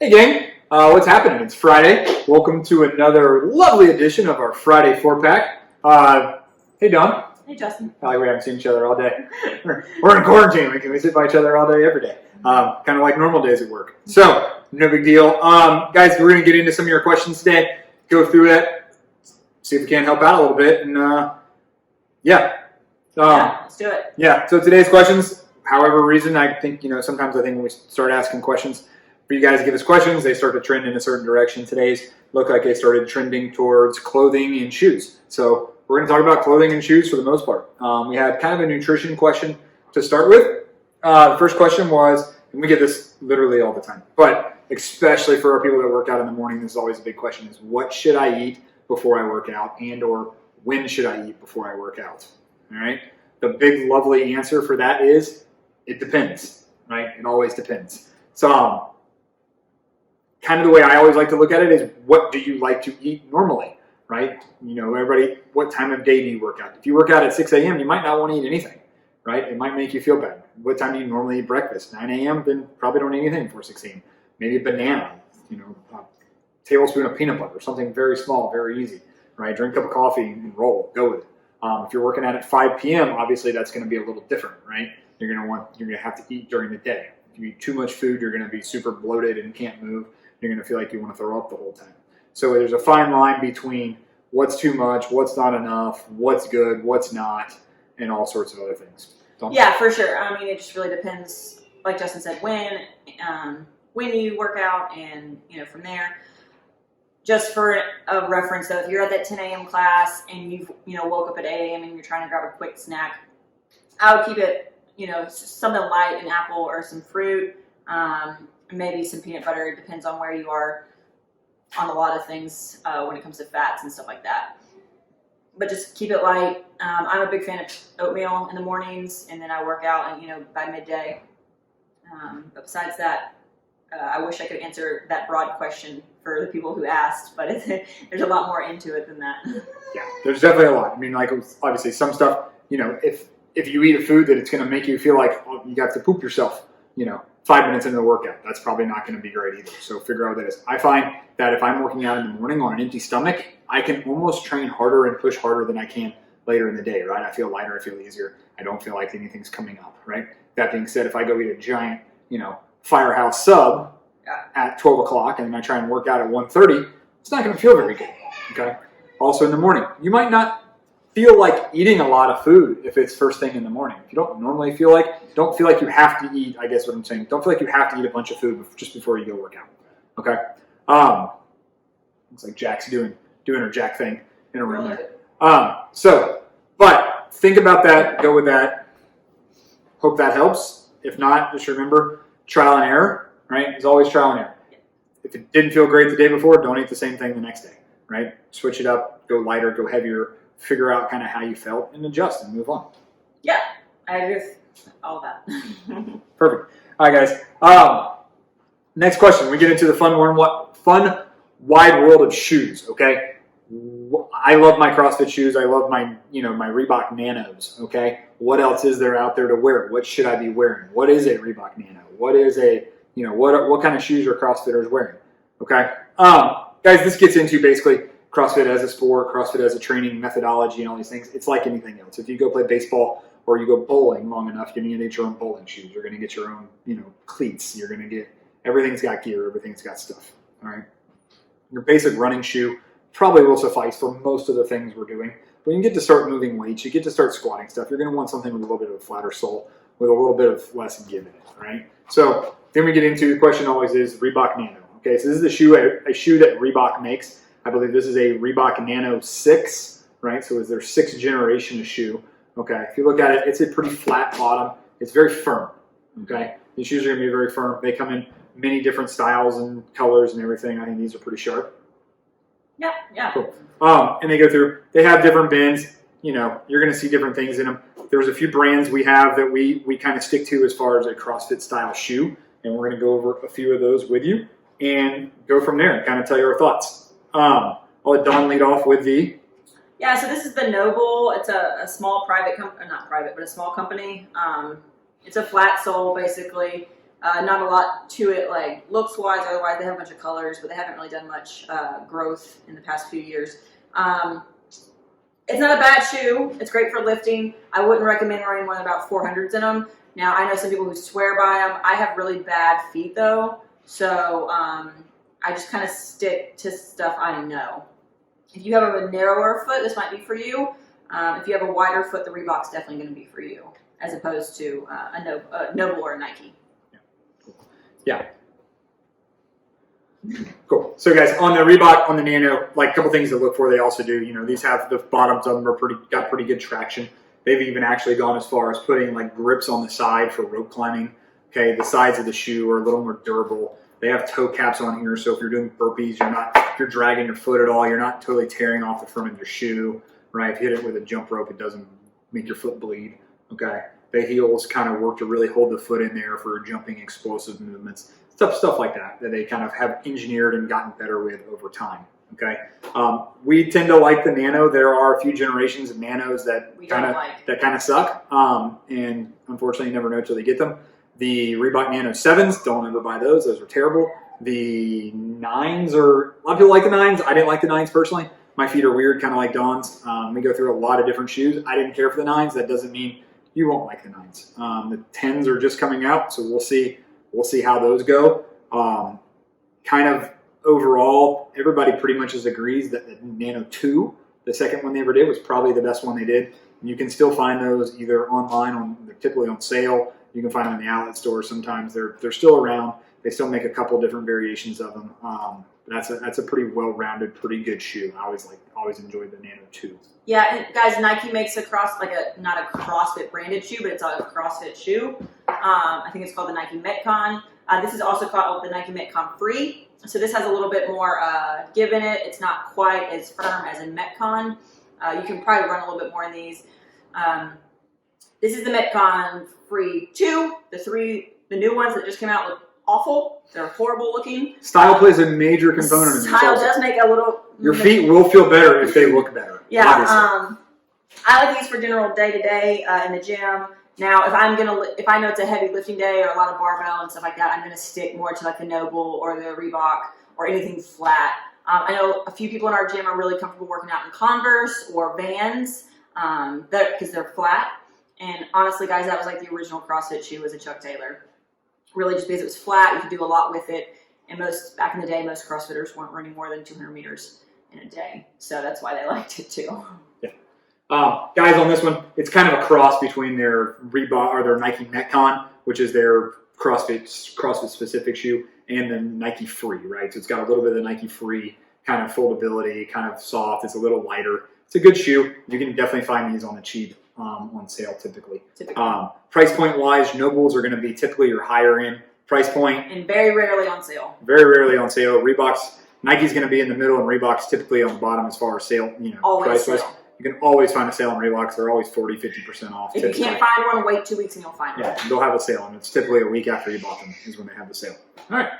Hey gang, what's happening? It's Friday. Welcome to another lovely edition of our Friday 4-pack. Hey Don. Hey Justin. We haven't seen each other all day. We're in quarantine. We sit by each other all day every day. Kind of like normal days at work. So, no big deal. Guys, we're going to get into some of your questions today. Go through it. See if we can help out a little bit. And yeah, let's do it. Yeah, so today's questions, however reason, I think, sometimes I think when we start asking questions, for you guys to give us questions, they start to trend in a certain direction. Today's look like they started trending towards clothing and shoes. So we're going to talk about clothing and shoes for the most part. We had kind of a nutrition question to start with. The first question was, and we get this literally all the time, but especially for our people that work out in the morning, this is always a big question, is what should I eat before I work out, and or when should I eat before I work out? All right. The big lovely answer for that is it depends, right? It always depends. So kind of the way I always like to look at it is, what do you like to eat normally, right? Everybody, what time of day do you work out? If you work out at 6 a.m., you might not want to eat anything, right? It might make you feel bad. What time do you normally eat breakfast? 9 a.m., then probably don't eat anything before 6 a.m. Maybe a banana, a tablespoon of peanut butter, something very small, very easy, right? Drink a cup of coffee and roll, go with it. If you're working out at 5 p.m., obviously that's going to be a little different, right? You're going to have to eat during the day. If you eat too much food, you're going to be super bloated and can't move. You're going to feel like you want to throw up the whole time. So there's a fine line between what's too much, what's not enough, what's good, what's not, and all sorts of other things. Yeah, for sure. I mean, it just really depends, like Justin said, when you work out, and from there. Just for a reference, though, if you're at that 10 a.m. class and you've woke up at 8 a.m. and you're trying to grab a quick snack, I would keep it something light, an apple or some fruit, maybe some peanut butter. It depends on where you are on a lot of things when it comes to fats and stuff like that. But just keep it light. I'm a big fan of oatmeal in the mornings, and then I work out and by midday. But besides that, I wish I could answer that broad question for the people who asked, but there's a lot more into it than that. Yeah, there's definitely a lot. I mean, like, obviously some stuff, if you eat a food that it's going to make you feel like you have to poop yourself, 5 minutes into the workout, that's probably not going to be great either. So figure out what that is. I find that if I'm working out in the morning on an empty stomach, I can almost train harder and push harder than I can later in the day, right? I feel lighter, I feel easier. I don't feel like anything's coming up, right? That being said, if I go eat a giant, firehouse sub at 12 o'clock and then I try and work out at 1:30, it's not going to feel very good, okay? Also in the morning, you might not feel like eating a lot of food if it's first thing in the morning. If you don't normally don't feel like you have to eat, I guess what I'm saying, don't feel like you have to eat a bunch of food just before you go work out, okay? Looks like Jack's doing her Jack thing in a room there. But think about that, go with that. Hope that helps. If not, just remember, trial and error, right? It's always trial and error. If it didn't feel great the day before, don't eat the same thing the next day, right? Switch it up, go lighter, go heavier, figure out kind of how you felt and adjust and move on. Yeah, I agree with all that. Perfect. All right, guys. Next question. We get into the fun wide world of shoes, okay? I love my CrossFit shoes. I love my, my Reebok Nanos, okay? What else is there out there to wear? What should I be wearing? What is a Reebok Nano? What is what kind of shoes are CrossFitters wearing? Okay, guys, this gets into basically CrossFit as a sport, CrossFit as a training methodology, and all these things. It's like anything else. If you go play baseball or you go bowling long enough, you're going to get your own bowling shoes. You're going to get your own, cleats. You're going to get, everything's got gear. Everything's got stuff. All right. Your basic running shoe probably will suffice for most of the things we're doing. But when you get to start moving weights, you get to start squatting stuff, you're going to want something with a little bit of a flatter sole, with a little bit of less give in it, right? So then we get into, the question always is Reebok Nano. Okay, so this is a shoe that Reebok makes. I believe this is a Reebok Nano 6, right? So it's their 6th generation of shoe. Okay, if you look at it, it's a pretty flat bottom. It's very firm, okay? These shoes are going to be very firm. They come in many different styles and colors and everything. I think these are pretty sharp. Yeah. Cool. And they go through, they have different bends. You're going to see different things in them. There's a few brands we have that we kind of stick to as far as a CrossFit style shoe. And we're going to go over a few of those with you and go from there and kind of tell you our thoughts. I'll let Dawn lead off with the... Yeah, so this is the Noble. It's a small private company, not private, but a small company. It's a flat sole, basically. Not a lot to it, like looks wise. Otherwise, they have a bunch of colors, but they haven't really done much growth in the past few years. It's not a bad shoe. It's great for lifting. I wouldn't recommend running more than about 400s in them. Now, I know some people who swear by them. I have really bad feet though, so I just kind of stick to stuff I know. If you have a narrower foot, this might be for you. If you have a wider foot, the Reebok's definitely going to be for you, as opposed to a Noble or a Nike. Yeah. Cool. So guys, on the Reebok, on the Nano, like a couple things to look for. They also do, these have the bottoms of them are got pretty good traction. They've even actually gone as far as putting like grips on the side for rope climbing. Okay, the sides of the shoe are a little more durable. They have toe caps on here, so if you're doing burpees, if you're dragging your foot at all, you're not totally tearing off the front of your shoe, right? If you hit it with a jump rope, it doesn't make your foot bleed. Okay, the heels kind of work to really hold the foot in there for jumping explosive movements. Stuff like that they kind of have engineered and gotten better with over time. Okay, we tend to like the Nano. There are a few generations of Nanos that kind of suck, and unfortunately, you never know until you get them. The Reebok Nano 7s, don't ever buy those. Those are terrible. The 9s a lot of people like the 9s. I didn't like the 9s personally. My feet are weird, kind of like Dawn's. We go through a lot of different shoes. I didn't care for the 9s. That doesn't mean you won't like the 9s. The 10s are just coming out, so we'll see. We'll see how those go. Kind of overall, everybody pretty much agrees that the Nano 2, the second one they ever did, was probably the best one they did. And you can still find those either online, they're typically on sale. You can find them in the outlet store. Sometimes they're still around. They still make a couple different variations of them. That's a pretty well-rounded, pretty good shoe. I always enjoyed the Nano 2. Yeah, and guys, Nike makes not a CrossFit branded shoe, but it's a CrossFit shoe. I think it's called the Nike Metcon. This is also called the Nike Metcon Free. So this has a little bit more give in it. It's not quite as firm as a Metcon. You can probably run a little bit more in these. This is the Metcon Free 2. The new ones that just came out look awful. They're horrible looking. Style plays a major component in this. Style does make a little... Your feet will feel better if they look better. Yeah. I like these for general day-to-day in the gym. Now, if I know it's a heavy lifting day or a lot of barbell and stuff like that, I'm going to stick more to like the Noble or the Reebok or anything flat. I know a few people in our gym are really comfortable working out in Converse or Vans because they're flat. And honestly, guys, that was like the original CrossFit shoe was a Chuck Taylor. Really just because it was flat, you could do a lot with it. And back in the day, most CrossFitters weren't running more than 200 meters in a day. So that's why they liked it too. Yeah. Guys, on this one, it's kind of a cross between their Reebok or their Nike Metcon, which is their CrossFit specific shoe, and the Nike Free, right? So it's got a little bit of the Nike Free kind of foldability, kind of soft. It's a little lighter. It's a good shoe. You can definitely find these on the cheap on sale typically. Price point wise, Nobles are going to be typically your higher end price point. And very rarely on sale. Very rarely on sale. Nike's going to be in the middle, and Reebok's typically on the bottom as far as sale, always price wise. You can always find a sale on Reeboks. They're always 40, 50% off. If you can't find one, wait 2 weeks and you'll find one. Yeah, they'll have a sale, and it's typically a week after you bought them is when they have the sale. All right.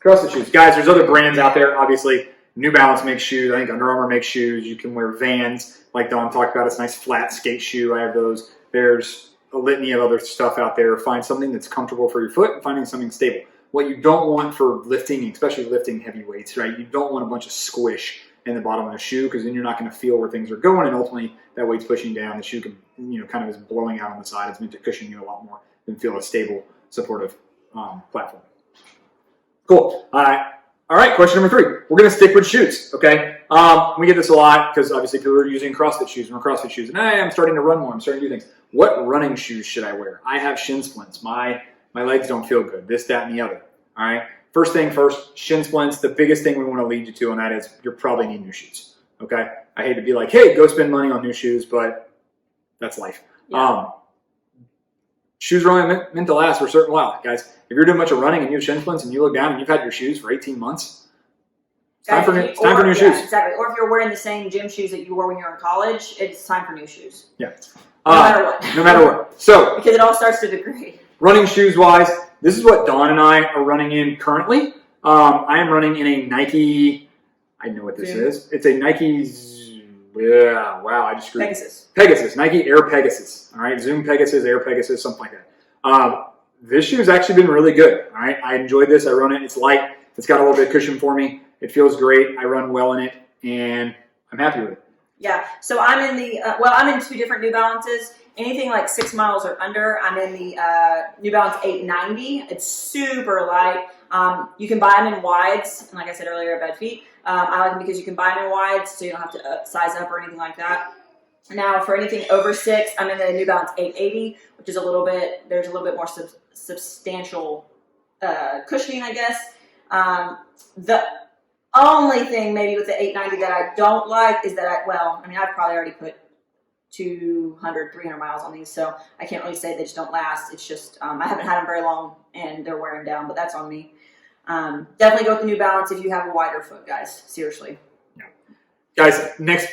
CrossFit shoes. Guys, there's other brands out there. Obviously, New Balance makes shoes. I think Under Armour makes shoes. You can wear Vans, like Dawn talked about. It's a nice flat skate shoe. I have those. There's a litany of other stuff out there. Find something that's comfortable for your foot and finding something stable. What you don't want for lifting, especially lifting heavy weights, right? You don't want a bunch of squish in the bottom of the shoe because then you're not going to feel where things are going, and ultimately that weight's pushing down. The shoe can, kind of is blowing out on the side. It's meant to cushion you a lot more than feel a stable, supportive platform. Cool. All right. Question number 3. We're going to stick with shoes. Okay. We get this a lot because obviously people are using CrossFit shoes and CrossFit shoes, and I'm starting to run more. I'm starting to do things. What running shoes should I wear? I have shin splints. My legs don't feel good. This, that, and the other. All right. First thing first, shin splints. The biggest thing we want to lead you to on that is you're probably need new shoes. Okay. I hate to be like, hey, go spend money on new shoes, but that's life. Yeah. Shoes are only meant to last for a certain while, guys. If you're doing a bunch of running and you have shin splints and you look down and you've had your shoes for 18 months, it's time for new shoes. Exactly. Or if you're wearing the same gym shoes that you wore when you were in college, it's time for new shoes. Yeah. No matter what. No matter what. So because it all starts to degrade. Running shoes wise, this is what Dawn and I are running in currently. I am running in a Nike. I know what this is. It's a Nike. Yeah, wow, I just screwed. Pegasus. Nike Air Pegasus. All right, Zoom Pegasus, Air Pegasus, something like that. this shoe has actually been really good. All right, I enjoyed this. I run it. It's light. It's got a little bit of cushion for me. It feels great. I run well in it, and I'm happy with it. Yeah. So I'm in the I'm in 2 different New Balances. Anything like 6 miles or under, I'm in the New Balance 890. It's super light. You can buy them in wides, and like I said earlier, bad feet. I like them because you can buy them in wides, so you don't have to size up or anything like that. Now, for anything over 6, I'm in the New Balance 880, which is there's a little bit more substantial cushioning, I guess. The only thing maybe with the 890 that I don't like is that I've probably already put 200, 300 miles on these, so I can't really say they just don't last. It's just I haven't had them very long and they're wearing down, but that's on me. Definitely go with the New Balance if you have a wider foot, guys. Seriously. Yeah. Guys, next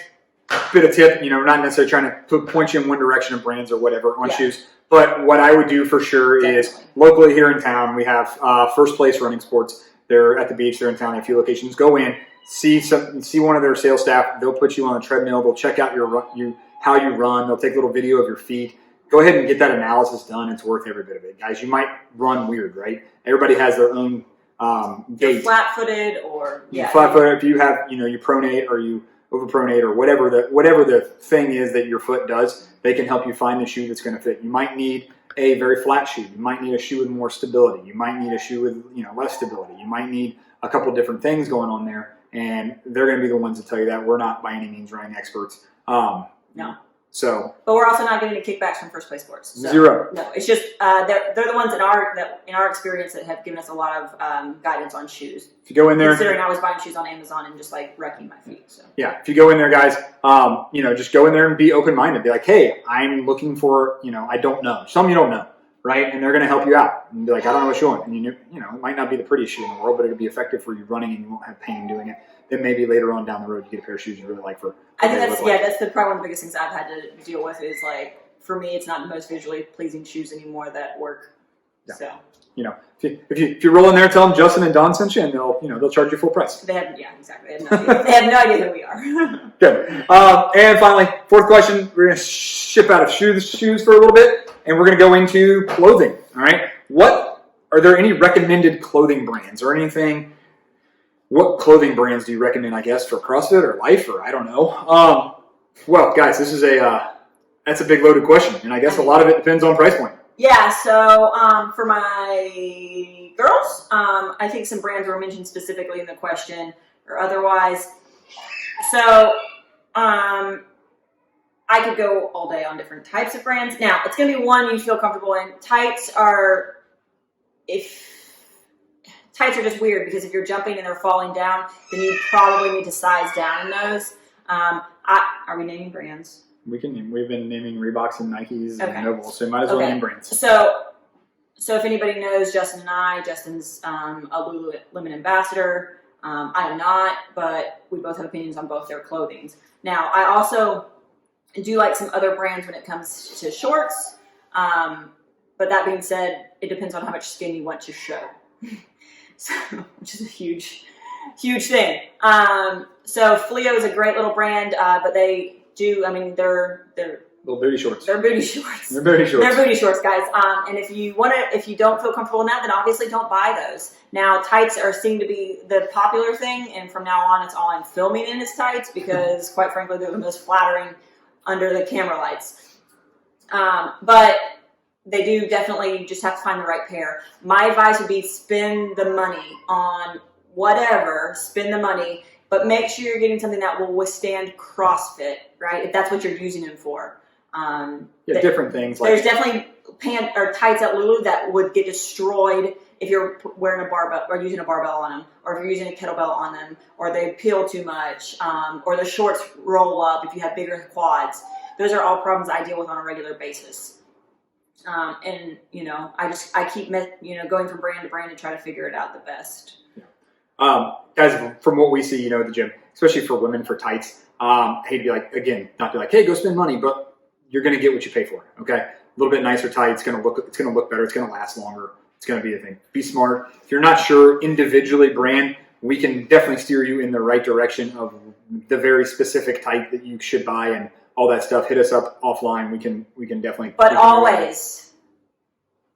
bit of tip, not necessarily trying to point you in one direction of brands or whatever on shoes, but what I would do for sure is locally here in town, we have First Place Running Sports. They're at the beach. They're in town. They have a few locations. Go in, see one of their sales staff. They'll put you on a treadmill. They'll check out how you run. They'll take a little video of your feet. Go ahead and get that analysis done. It's worth every bit of it, guys. You might run weird, right? Everybody has their own gait. Flat-footed or flat-footed. If you have you pronate or you overpronate or whatever the thing is that your foot does, they can help you find the shoe that's going to fit. You might need a very flat shoe. You might need a shoe with more stability. You might need a shoe with less stability. You might need a couple different things going on there, and they're going to be the ones to tell you that. We're not by any means running experts. No. So, but we're also not getting any kickbacks from First Place Sports. So, 0. No, it's just they're the ones in our experience that have given us a lot of guidance on shoes. If you go in there, considering I was buying shoes on Amazon and just wrecking my feet. So yeah, if you go in there, guys, just go in there and be open-minded. Be like, hey, I'm looking for, I don't know. Some you don't know, right? And they're going to help you out and be like, I don't know what you want. And it might not be the prettiest shoe in the world, but it'll be effective for you running, and you won't have pain doing it. Then maybe later on down the road, you get a pair of shoes you really like for. I think that's probably one of the biggest things I've had to deal with is for me, it's not the most visually pleasing shoes anymore that work. Yeah. So. If you roll in there, tell them Justin and Don sent you, and they'll charge you full price. Exactly. They have no idea who we are. Good. And finally, 4th question. We're going to ship out of shoes for a little bit, and we're going to go into clothing. All right. Are there any recommended clothing brands or anything? What clothing brands do you recommend? I guess for CrossFit or life, or I don't know. Well, guys, this is that's a big loaded question, and I guess a lot of it depends on price point. Yeah, so for my girls, I think some brands were mentioned specifically in the question or otherwise. So I could go all day on different types of brands. Now, it's going to be one you feel comfortable in. Tights are just weird because if you're jumping and they're falling down, then you probably need to size down in those. Are we naming brands? We've been naming Reeboks and Nikes and Nobles, so might as well name brands. So if anybody knows Justin's a Lululemon ambassador. I am not, but we both have opinions on both their clothing. Now, I also do like some other brands when it comes to shorts. But that being said, it depends on how much skin you want to show. So, which is a huge thing. So Fleo is a great little brand, but they do, they're little booty shorts. They're booty shorts. They're booty shorts. They're booty shorts, guys. And if you don't feel comfortable in that, then obviously don't buy those. Now, tights seem to be the popular thing, and from now on, it's all I'm filming in is tights because, quite frankly, they're the most flattering under the camera lights. But they do definitely just have to find the right pair. My advice would be spend the money on whatever, but make sure you're getting something that will withstand CrossFit, right? If that's what you're using them for. Different things. There's definitely tights at Lulu that would get destroyed if you're wearing a barbell or using a barbell on them, or if you're using a kettlebell on them, or they peel too much, or the shorts roll up if you have bigger quads. Those are all problems I deal with on a regular basis. I keep going from brand to brand to try to figure it out the best. Guys, from what we see, at the gym, especially for women for tights, I hate to not be like, hey, go spend money, but you're going to get what you pay for. Okay, a little bit nicer tight. It's going to look better. It's going to last longer. It's going to be a thing. Be smart. If you're not sure individually brand, we can definitely steer you in the right direction of the very specific tight that you should buy and all that stuff. Hit us up offline. We can definitely. But always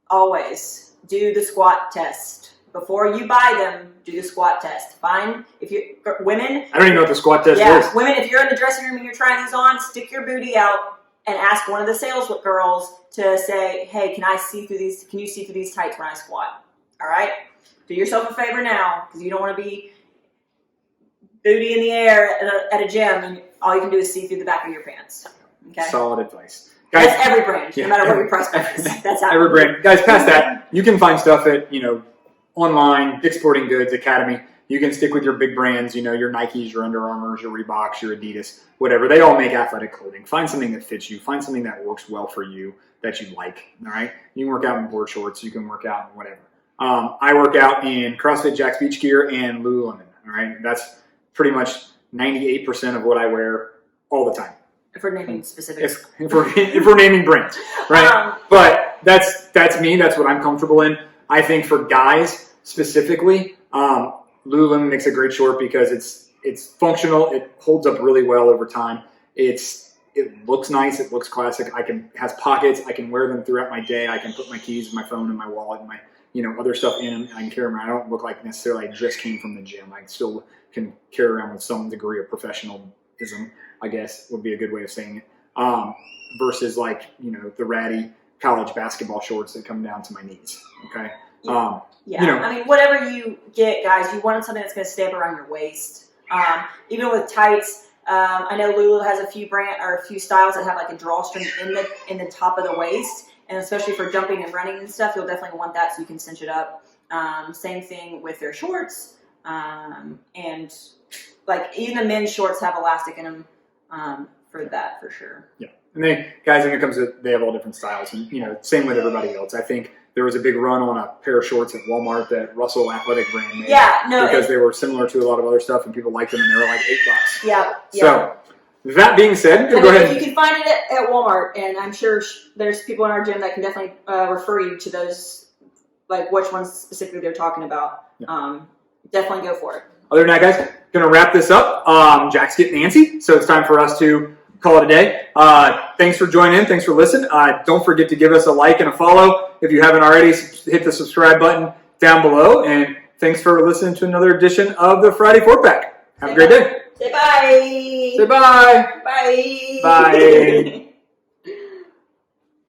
always do the squat test. Before you buy them, do the squat test. Fine. If you women, I don't even know what the squat test is. Women, if you're in the dressing room and you're trying these on, stick your booty out and ask one of the sales girls to say, "Hey, can I see through these? Can you see through these tights when I squat?" All right. Do yourself a favor now, because you don't want to be booty in the air at a gym and all you can do is see through the back of your pants. Okay. Solid advice. Guys, that's every brand, no matter what your price point is. That's how every brand. Guys, past that, you can find stuff at, online, Dick's Sporting Goods, Academy. You can stick with your big brands, your Nikes, your Under Armours, your Reeboks, your Adidas, whatever. They all make athletic clothing. Find something that fits you. Find something that works well for you, that you like, all right? You can work out in board shorts. You can work out in whatever. I work out in CrossFit, Jack's Beach Gear, and Lululemon, all right? That's pretty much 98% of what I wear all the time. If we're naming specifics. If we're naming brands, right? But that's me. That's what I'm comfortable in. I think for guys specifically, Lululemon makes a great short because it's functional. It holds up really well over time. It looks nice. It looks classic. Has pockets. I can wear them throughout my day. I can put my keys, my phone, and my wallet, and my other stuff in them. I can carry them. I don't look like necessarily I just came from the gym. I still can carry around with some degree of professionalism, I guess would be a good way of saying it. Versus the ratty college basketball shorts that come down to my knees. Okay. I mean, whatever you get, guys, you want something that's going to stay up around your waist. Even with tights, I know Lulu has a few styles that have like a drawstring in the top of the waist, and especially for jumping and running and stuff, you'll definitely want that so you can cinch it up. Same thing with their shorts, and like even the men's shorts have elastic in them for that for sure. Yeah, and they have all different styles, and same with everybody else. I think there was a big run on a pair of shorts at Walmart that Russell Athletic brand made. Because they were similar to a lot of other stuff, and people liked them, and they were like $8. Yeah. So, that being said, go ahead. You can find it at Walmart, and I'm sure there's people in our gym that can definitely refer you to those, like which ones specifically they're talking about. Yeah. Definitely go for it. Other than that, guys, going to wrap this up. Jack's getting antsy, so it's time for us to call it a day. Thanks for joining in. Thanks for listening. Don't forget to give us a like and a follow. If you haven't already, hit the subscribe button down below. And thanks for listening to another edition of the Friday 4-Pack. Have a great day. Say bye. Say bye. Bye. Bye.